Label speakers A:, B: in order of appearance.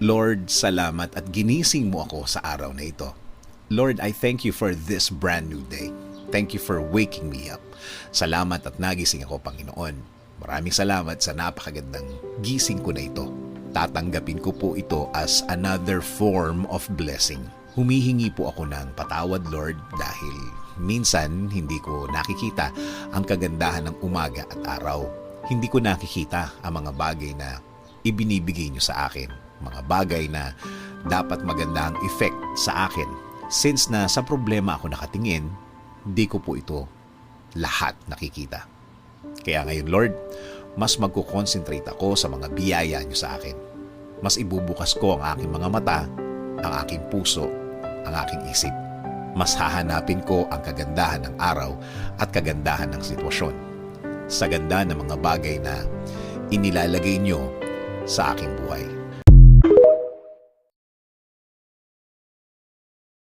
A: Lord, salamat at ginising mo ako sa araw na ito. Lord, I thank you for this brand new day. Thank you for waking me up. Salamat at nagising ako, Panginoon. Maraming salamat sa napakagandang gising ko na ito. Tatanggapin ko po ito as another form of blessing. Humihingi po ako ng patawad, Lord, dahil minsan hindi ko nakikita ang kagandahan ng umaga at araw. Hindi ko nakikita ang mga bagay na ibinibigay niyo sa akin. Mga bagay na dapat maganda ang effect sa akin. Since na sa problema ako nakatingin, di ko po ito lahat nakikita. Kaya ngayon, Lord, mas magkukonsentrate ako sa mga biyaya niyo sa akin. Mas ibubukas ko ang aking mga mata, ang aking puso, ang aking isip. Mas hahanapin ko ang kagandahan ng araw at kagandahan ng sitwasyon. Sa ganda ng mga bagay na inilalagay niyo sa aking buhay.